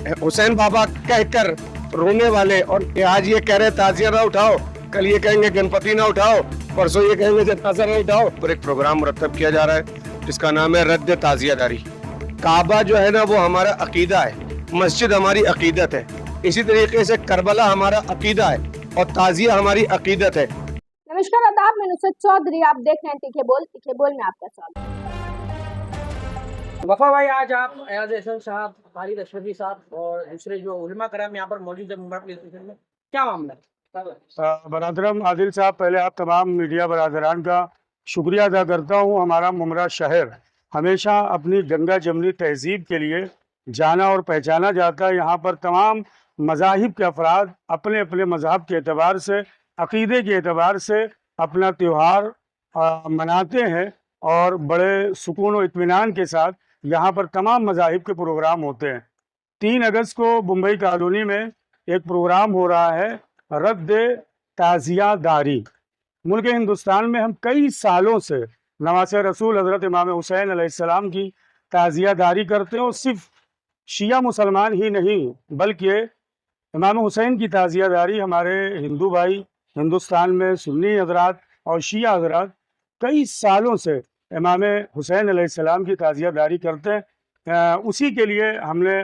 हुसैन बाबा कहकर रोने वाले, और आज ये कह रहे ताजिया ना उठाओ, कल ये कहेंगे गणपति ना उठाओ, परसों ये कहेंगे जनाजा ना उठाओ। पर एक प्रोग्राम मुरतब किया जा रहा है जिसका नाम है रद्द ताजियादारी। काबा जो है ना वो हमारा अकीदा है, मस्जिद हमारी अकीदत है, इसी तरीके से करबला हमारा अकीदा है और ताजिया हमारी अकीदत है। नमस्कार आदाब, मैं नुसरत चौधरी, आप देख रहे हैं तीखे बोल में आपका स्वागत। वफा भाई, आज आप एयाज एहसन साहब, फारिद अशरफी साहब और दूसरे जो उलमा कराम यहाँ पर मौजूद है मुंबई पुलिस स्टेशन में, क्या मामला है? बरादरम आदिल साहब, पहले आप तमाम मीडिया बरादरान का शुक्रिया अदा करता हूँ। हमारा मुमरा शहर हमेशा अपनी गंगा जमनी तहजीब के लिए जाना और पहचाना जाता है। यहाँ पर तमाम मज़ाहिब के अफराद अपने अपने मज़हब के एतबार से, अक़ीदे के एतबार से अपना त्यौहार मनाते हैं और बड़े सुकून और इत्मीनान के साथ यहाँ पर तमाम मज़ाहिब के प्रोग्राम होते हैं। 3 अगस्त को मुंबई कॉलोनी में एक प्रोग्राम हो रहा है रद्द ताज़ियादारी। मुल्क हिंदुस्तान में हम कई सालों से नवासे रसूल हज़रत इमाम हुसैन अलैहिस्सलाम की ताज़ियादारी करते हैं और सिर्फ शिया मुसलमान ही नहीं बल्कि इमाम हुसैन की ताज़ियादारी हमारे हिंदू भाई हिंदुस्तान में सुन्नी हजरात और शिया हजरात कई सालों से इमाम हुसैन अलैहिस्सलाम की ताज़ियादारी करते हैं। उसी के लिए हमने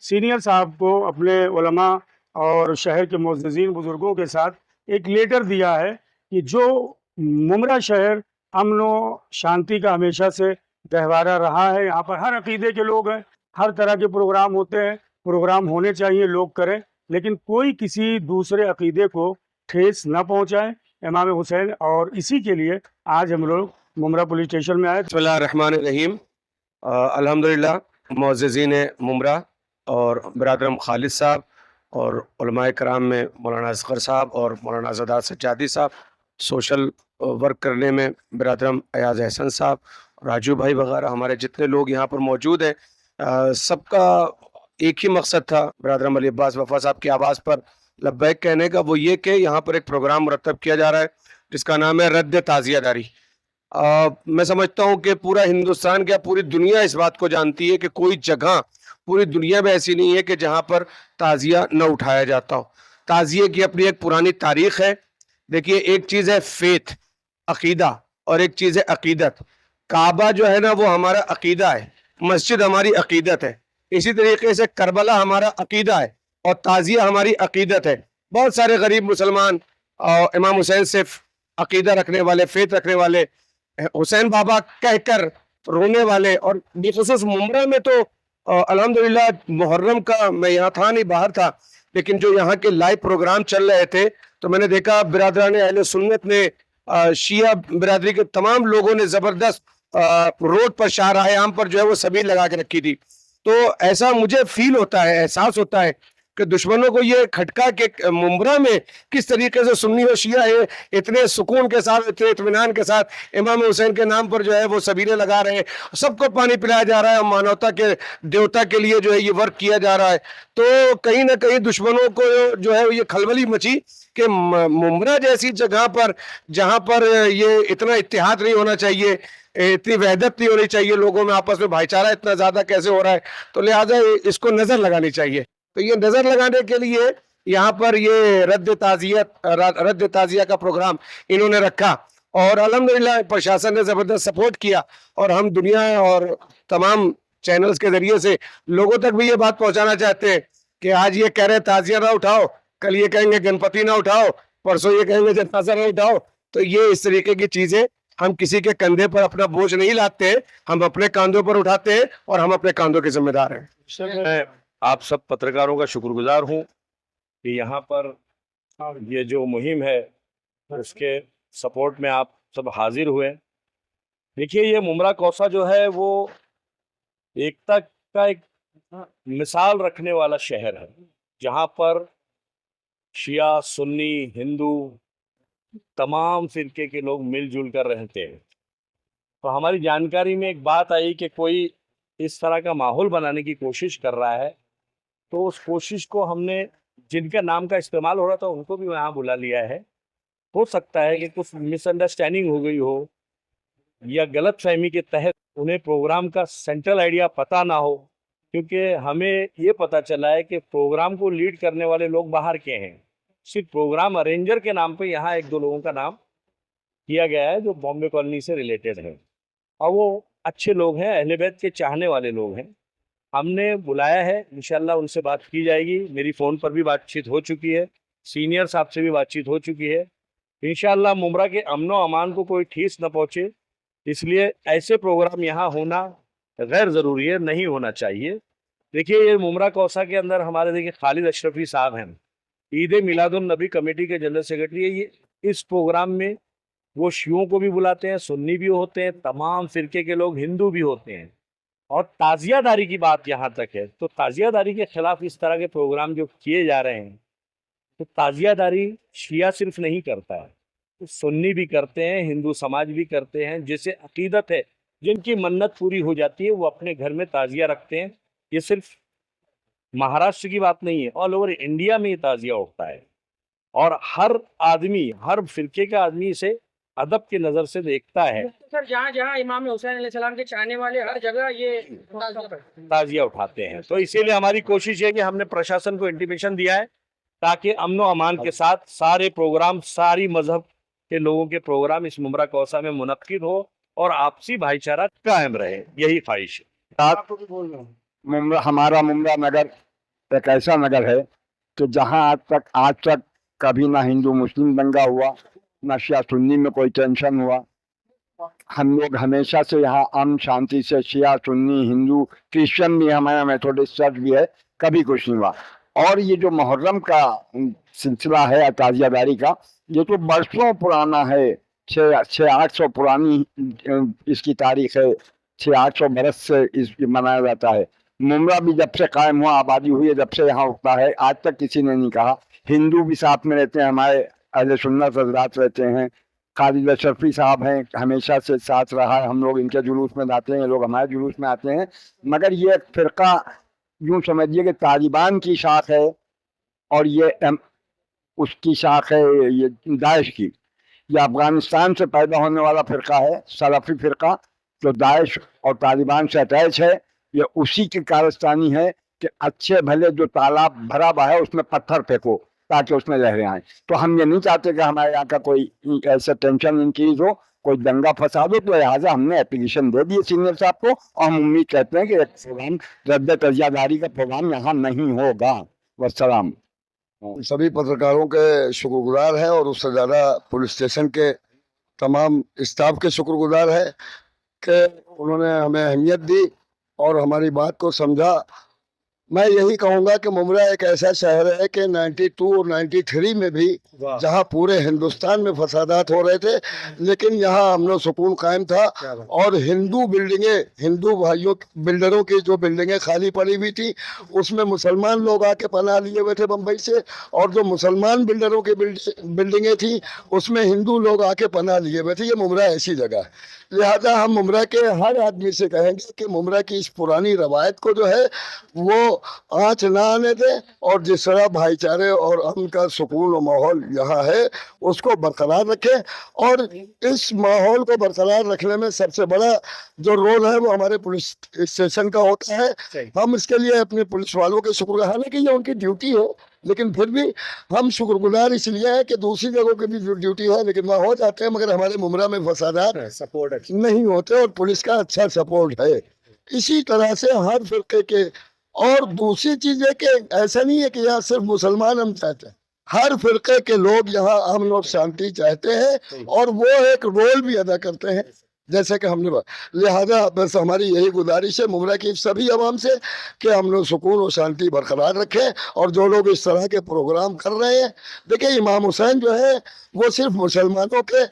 सीनियर साहब को अपने उलमा और शहर के मुअज़्ज़िज़ीन बुज़ुर्गों के साथ एक लेटर दिया है कि जो मुमरा शहर अमन व शांति का हमेशा से गहवारा रहा है, यहाँ पर हर अक़ीदे के लोग हैं, हर तरह के प्रोग्राम होते हैं, प्रोग्राम होने चाहिए, लोग करें, लेकिन कोई किसी दूसरे अक़ीदे को ठेस न पहुँचाए इमाम हुसैन। और इसी के लिए आज हम लोग मुमरा पुलिस स्टेशन में आए। बिस्मिल्लाहिर्रहमानिर्रहीम। अल्हम्दुलिल्लाह मुअज़्ज़िज़ीन मुमरा और बरादरम खालिद साहब और उलमाए कराम में मौलाना असगर साहब और मौलाना आज़ाद सज्जादी साहब, सोशल वर्क करने में बरादरम एयाज एहसन साहब, राजू भाई वगैरह, हमारे जितने लोग यहाँ पर मौजूद हैं, सबका एक ही मकसद था बरादरम अली अब्बास वफ़ा साहब की आवाज़ पर लब्बैक कहने का। वो ये कि यहाँ पर एक प्रोग्राम मुरतब किया जा रहा है जिसका नाम है रद्द ताज़ियादारी। मैं समझता हूँ कि पूरा हिंदुस्तान, क्या पूरी दुनिया इस बात को जानती है कि कोई जगह पूरी दुनिया में ऐसी नहीं है कि जहाँ पर ताज़िया न उठाया जाता हो। ताज़िये की अपनी एक पुरानी तारीख है। देखिए, एक चीज़ है फेथ, अकीदा, और एक चीज़ है अकीदत। काबा जो है ना वो हमारा अकीदा है, मस्जिद हमारी अकीदत है, इसी तरीके से करबला हमारा अकीदा है और ताज़िया हमारी अकीदत है। बहुत सारे गरीब मुसलमान और इमाम हुसैन से अकीदा रखने वाले, फेथ रखने वाले, हुसैन बाबा कहकर रोने वाले, और बिखुसूस मुमरा में तो अल्हम्दुलिल्लाह मुहर्रम का मैं यहाँ था नहीं, बाहर था, लेकिन जो यहाँ के लाइव प्रोग्राम चल रहे थे तो मैंने देखा बिरादरान अहले सुन्नत ने, शिया बिरादरी के तमाम लोगों ने ज़बरदस्त रोड पर, शाहराह आम पर जो है वो सबील लगा के रखी थी। तो ऐसा मुझे फील होता है, एहसास होता है कि दुश्मनों को ये खटका के मुमरा में किस तरीके से सुन्नी और शिया है इतने सुकून के साथ, इतने इत्मीनान के साथ इमाम हुसैन के नाम पर जो है वो सबीलें लगा रहे हैं, सबको पानी पिलाया जा रहा है, मानवता के देवता के लिए जो है ये वर्क किया जा रहा है। तो कहीं ना कहीं दुश्मनों को जो है ये खलबली मची कि मुमरा जैसी जगह पर, जहाँ पर ये इतना इत्तेहाद नहीं होना चाहिए, इतनी वहदत नहीं होनी चाहिए, लोगों में आपस में भाईचारा इतना ज्यादा कैसे हो रहा है, तो लिहाजा इसको नजर लगानी चाहिए। तो ये नजर लगाने के लिए यहाँ पर ये रद्द ताज़िया का प्रोग्राम इन्होंने रखा और अल्हम्दुलिल्लाह प्रशासन ने जबरदस्त सपोर्ट किया और हम दुनिया और तमाम चैनल्स के जरिए से लोगों तक भी ये बात पहुंचाना चाहते हैं कि आज ये कह रहे ताज़िया ना उठाओ, कल ये कहेंगे गणपति ना उठाओ, परसों ये कहेंगे जनाजा ना उठाओ। तो ये इस तरीके की चीजें, हम किसी के कंधे पर अपना बोझ नहीं लाते, हम अपने कांधों पर उठाते हैं और हम अपने कांधों के जिम्मेदार हैं। मैं आप सब पत्रकारों का शुक्रगुजार हूँ कि यहाँ पर ये जो मुहिम है उसके सपोर्ट में आप सब हाजिर हुए। देखिए, ये मुमरा कौसा जो है वो एकता का एक मिसाल रखने वाला शहर है, जहाँ पर शिया, सुन्नी, हिंदू, तमाम फिरके के लोग मिलजुल कर रहते हैं। तो हमारी जानकारी में एक बात आई कि कोई इस तरह का माहौल बनाने की कोशिश कर रहा है, तो उस कोशिश को हमने, जिनका नाम का इस्तेमाल हो रहा था उनको भी यहाँ बुला लिया है। हो सकता है कि कुछ मिसअंडरस्टैंडिंग हो गई हो या गलत फहमी के तहत उन्हें प्रोग्राम का सेंट्रल आइडिया पता ना हो, क्योंकि हमें ये पता चला है कि प्रोग्राम को लीड करने वाले लोग बाहर के हैं। सिर्फ प्रोग्राम अरेंजर के नाम पे यहाँ एक दो लोगों का नाम किया गया है जो बॉम्बे कॉलोनी से रिलेटेड है, और वो अच्छे लोग हैं, अहले बैत के चाहने वाले लोग हैं। हमने बुलाया है, इंशाल्लाह उनसे बात की जाएगी। मेरी फ़ोन पर भी बातचीत हो चुकी है, सीनियर साहब से भी बातचीत हो चुकी है। इंशाल्लाह मुमरा के अमन व अमान को कोई ठेस न पहुँचे, इसलिए ऐसे प्रोग्राम यहाँ होना गैर ज़रूरी है, नहीं होना चाहिए। देखिए, ये मुमरा कौसा के अंदर हमारे देखिए खालिद अशरफी साहब हैं, ईद मिलादुन नबी कमेटी के जनरल सेक्रेटरी है। ये इस प्रोग्राम में वो शियों को भी बुलाते हैं, सुन्नी भी होते हैं, तमाम फ़िरके के लोग, हिंदू भी होते हैं। और ताज़ियादारी की बात यहाँ तक है, तो ताज़ियादारी के खिलाफ इस तरह के प्रोग्राम जो किए जा रहे हैं, तो ताज़ियादारी शिया सिर्फ नहीं करता है, तो सुन्नी भी करते हैं, हिंदू समाज भी करते हैं। जिसे अकीदत है, जिनकी मन्नत पूरी हो जाती है, वो अपने घर में ताज़िया रखते हैं। ये सिर्फ महाराष्ट्र की बात नहीं है, ऑल ओवर इंडिया में ये ताज़िया होता है, और हर आदमी, हर फिरके का आदमी इसे अदब की नज़र से देखता है। सर, जहाँ जहाँ इमाम हुसैन अलैहिस्सलाम के चाहने वाले हर जगह ये ताज़िया उठाते हैं, तो इसीलिए हमारी कोशिश है कि हमने प्रशासन को इंटीमेशन दिया है ताकि अमन व अमान के साथ सारे प्रोग्राम, सारी मजहब के लोगों के प्रोग्राम इस मुमरा कौसा में मुनक्किद हो और आपसी भाईचारा कायम रहे, यही ख्वाहिश है। हमारा मुमरा नगर एक ऐसा नगर है कि जहाँ आज तक कभी ना हिंदू मुस्लिम दंगा हुआ, ना शिया सुन्नी में कोई टेंशन हुआ। हम लोग हमेशा से यहाँ अमन शांति से, शिया सुन्नी हिंदू क्रिश्चियन भी, हमारा मेथोडिस्ट चर्च भी है, कभी कुछ नहीं हुआ। और ये जो मुहर्रम का सिलसिला है ताज़ियादारी का, ये तो बरसों पुराना है, 600-800 पुरानी इसकी तारीख है, 600-800 बरस से इस मनाया जाता है। मुमरा भी जब से कायम हुआ, आबादी हुई है, जब से यहाँ उठता है, आज तक किसी ने नहीं कहा। हिंदू भी साथ में रहते हैं, हमारे अहले सुन्नत हज़रात रहते हैं, खालिद अशरफी साहब हैं, हमेशा से साथ रहा है। हम लोग इनके जुलूस में आते हैं, ये लोग हमारे जुलूस में आते हैं। मगर ये एक फ़िरका यूँ समझिए कि तालिबान की शाख है, और ये उसकी शाख है ये दाइश की। ये अफ़गानिस्तान से पैदा होने वाला फ़िरका है, सलफ़ी फ़िरका, जो दाइश और तालिबान से अटैच है। ये उसी की कारस्तानी है कि अच्छे भले जो तालाब भरा हुआ है उसमें पत्थर फेंको ताकि उसमें लहरें आए। तो हम ये नहीं चाहते कि हमारे यहाँ का कोई ऐसा टेंशन इंक्रीज हो, कोई दंगा फसाद हो, तो लिहाजा हमने एप्लीकेशन दे दी सीनियर साहब को, और हम उम्मीद करते हैं कि एक प्रोग्राम रद्द ताज़ियादारी का प्रोग्राम यहाँ नहीं होगा। वस्सलाम। सभी पत्रकारों के शुक्रगुजार हैं, और उससे ज़्यादा पुलिस स्टेशन के तमाम स्टाफ के शुक्रगुजार है कि उन्होंने हमें अहमियत दी और हमारी बात को समझा। मैं यही कहूँगा कि मुमरा एक ऐसा शहर है कि 92 और 93 में भी, जहाँ पूरे हिंदुस्तान में फसादात हो रहे थे, लेकिन यहाँ अमन सुकून कायम था। और हिंदू बिल्डिंगें, हिंदू भाइयों बिल्डरों की जो बिल्डिंगें खाली पड़ी हुई थी, उसमें मुसलमान लोग आके पनाह लिए हुए थे बम्बई से, और जो मुसलमान बिल्डरों की बिल्डिंगें थी उसमें हिंदू लोग आके पनाह लिए हुए थे। ये मुमरा ऐसी जगह है। लिहाजा हम मुमरा के हर आदमी से कहेंगे कि मुमरा की इस पुरानी रवायत को जो है वो आँच ना आने दें, और जिस तरह भाईचारे और अमन का सुकून और माहौल यहाँ है उसको बरकरार रखें। और इस माहौल को बरकरार रखने में सबसे बड़ा जो रोल है वो हमारे पुलिस स्टेशन का होता है। हम इसके लिए अपने पुलिस वालों के शुक्र, हालांकि ये उनकी ड्यूटी है, लेकिन फिर भी हम शुक्रगुजार इसलिए है कि दूसरी जगहों की भी ड्यूटी है, लेकिन वहाँ हो जाते हैं, मगर हमारे मुमरा में फसादात सपोर्ट नहीं होते और पुलिस का अच्छा सपोर्ट है। इसी तरह से हर फिरके के, और दूसरी चीज है कि ऐसा नहीं है कि यहाँ सिर्फ मुसलमान हम चाहते हैं, हर फिरके के लोग यहाँ अमन और शांति चाहते हैं, और वो एक रोल भी अदा करते हैं जैसे कि हमने। लिहाजा बस हमारी यही गुजारिश है मुमरा की सभी अवाम से कि हम लोग सुकून और शांति बरकरार रखें। और जो लोग इस तरह के प्रोग्राम कर रहे हैं, देखिए इमाम हुसैन जो है वो सिर्फ मुसलमानों के,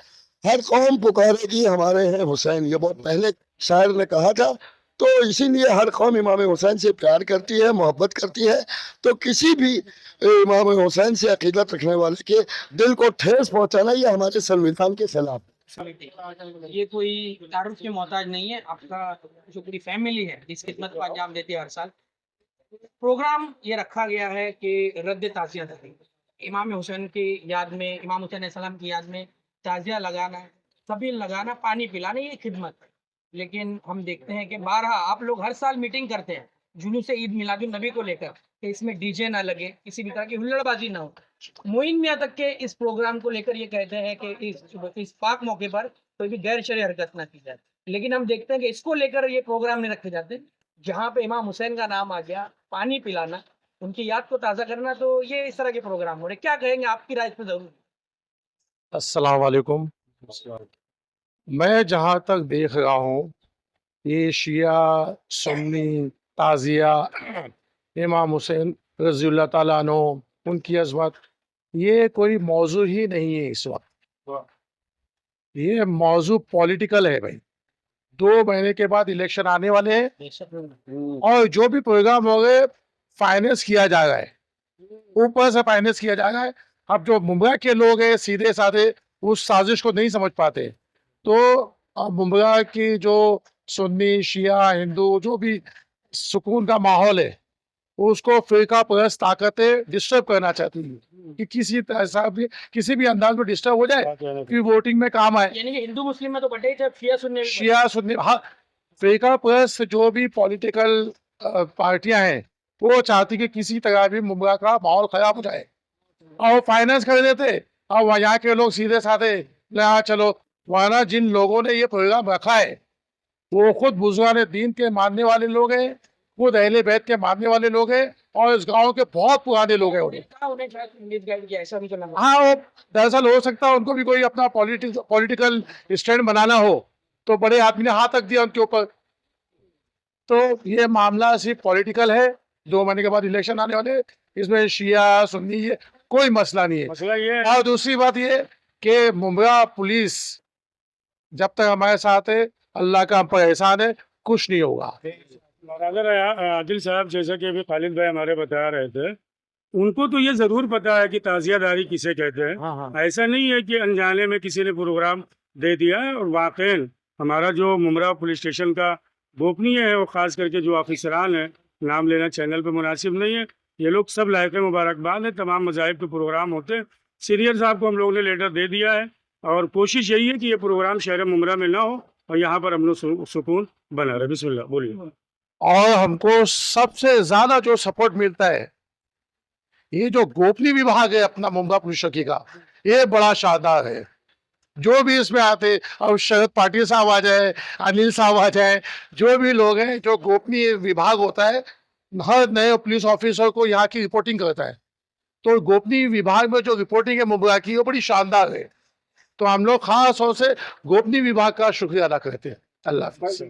हर कौम पुकारेगी हमारे हैं हुसैन, ये बहुत पहले शायर ने कहा था। तो इसीलिए हर कौम इमाम हुसैन से प्यार करती है, मोहब्बत करती है। तो किसी भी इमाम हुसैन से अकीदत रखने वाले के दिल को ठेस पहुंचाना ये हमारे संविधान के खिलाफ है। ये कोई तारुफ के मोहताज नहीं है, आपका जो पूरी फैमिली है जिस खिदमत को अंजाम देती है हर साल। प्रोग्राम ये रखा गया है कि रद्द ताज़ियादारी, इमाम हुसैन की याद में, इमाम हुसैन अलैहिस्सलाम की याद में ताज़िया लगाना, सभी लगाना, पानी पिलाना, ये खिदमत है। लेकिन हम देखते हैं कि 12 आप लोग हर साल मीटिंग करते हैं, जुलूस ईद मिलादुन नबी को लेकर कि इसमें डीजे ना लगे, किसी भी तरह की हुल्लड़बाजी ना हो। मोइन मियां तक के इस प्रोग्राम को लेकर ये कहते हैं कि इस पाक मौके पर कोई भी गैर शरई हरकत ना की जाए, लेकिन हम देखते हैं कि इसको लेकर ये प्रोग्राम नहीं रखे जाते। जहाँ पे इमाम हुसैन का नाम आ गया, पानी पिलाना, उनकी याद को ताज़ा करना, तो ये इस तरह के प्रोग्राम हो रहे। क्या कहेंगे, आपकी राय इस पे जरूर। अस्सलाम वालेकुम। मैं जहाँ तक देख रहा हूँ ये शिया सुन्नी ताज़िया इमाम हुसैन रज़ियल्लाहु ताला अन्हु उनकी अज़मत, ये कोई मौजू ही नहीं है इस वक्त। ये मौजू पॉलिटिकल है भाई। 2 महीने के बाद इलेक्शन आने वाले हैं और जो भी प्रोग्राम हो गए फाइनेंस किया जा रहा है, ऊपर से फाइनेंस किया जा रहा है। अब जो मुंबई के लोग हैं सीधे साधे उस साजिश को नहीं समझ पाते, तो अब मुंबई की जो सुन्नी शिया हिंदू जो भी सुकून का माहौल है उसको फिरका परस्त ताकतें डिस्टर्ब करना चाहती है कि किसी भी अंदाज में डिस्टर्ब हो जाए कि वोटिंग में काम आए। यानी कि हिंदू मुस्लिम में तो बटे जब शिया सुन्नी, हाँ, फिरका परस्त जो भी पॉलिटिकल पार्टियां हैं वो चाहती कि किसी तरह भी मुंबई का माहौल खराब हो जाए और फाइनेंस कर देते। और यहाँ के लोग सीधे साधे यहाँ चलो, वरना जिन लोगों ने ये प्रोग्राम रखा है वो खुद बुजुर्गान दीन के मानने वाले लोग हैं, खुद अहले बैत के मानने वाले लोग हैं और इस गांव के बहुत पुराने लोग हैं उन्हें। ऐसा भी चला। हाँ, वो दरअसल हो सकता है उनको भी कोई अपना पॉलिटिकल स्टैंड बनाना हो तो बड़े आदमी ने हाथ रख दिया उनके ऊपर। तो ये मामला सिर्फ पॉलिटिकल है। 2 महीने के बाद इलेक्शन आने वाले, इसमें शिया सुन्नी ये कोई मसला नहीं है। मसला ये है और दूसरी बात ये कि मुंबई पुलिस जब तक हमारे साथ है, अल्लाह का हम पर एहसान है, कुछ नहीं होगा। अगर आदिल साहब, जैसा कि अभी खालिद भाई हमारे बता रहे थे, उनको तो ये ज़रूर पता है कि ताज़ियादारी किसे कहते हैं। ऐसा नहीं है कि अनजाने में किसी ने प्रोग्राम दे दिया है। और वाकई हमारा जो मुमरा पुलिस स्टेशन का गोपनीय है और ख़ास करके जो ऑफिसरान है, नाम लेना चैनल पे मुनासिब नहीं है, ये लोग सब लायक मुबारकबाद है। तमाम मज़ाहिब के प्रोग्राम होते हैं। सीनियर साहब को हम लोगों ने लेटर दे दिया है और कोशिश यही है कि ये प्रोग्राम शहर मुमरा में ना हो और यहाँ पर अमन सुकून बना रहे। बिस्मिल्लाह, बोलिए। और हमको सबसे ज्यादा जो सपोर्ट मिलता है ये जो गोपनीय विभाग है अपना मुंबई पुलिस चौकी का, ये बड़ा शानदार है। जो भी इसमें आते, अब शरद पाटिल साहब आ जाए, अनिल साहब आ जाए, जो भी लोग हैं, जो गोपनीय विभाग होता है हर नए पुलिस ऑफिसर को यहाँ की रिपोर्टिंग करता है। तो गोपनीय विभाग में जो रिपोर्टिंग है मुंबई की वो बड़ी शानदार है। तो हम लोग खास तौर से गोपनीय विभाग का शुक्रिया अदा करते हैं। अल्लाह हाफ़िज़।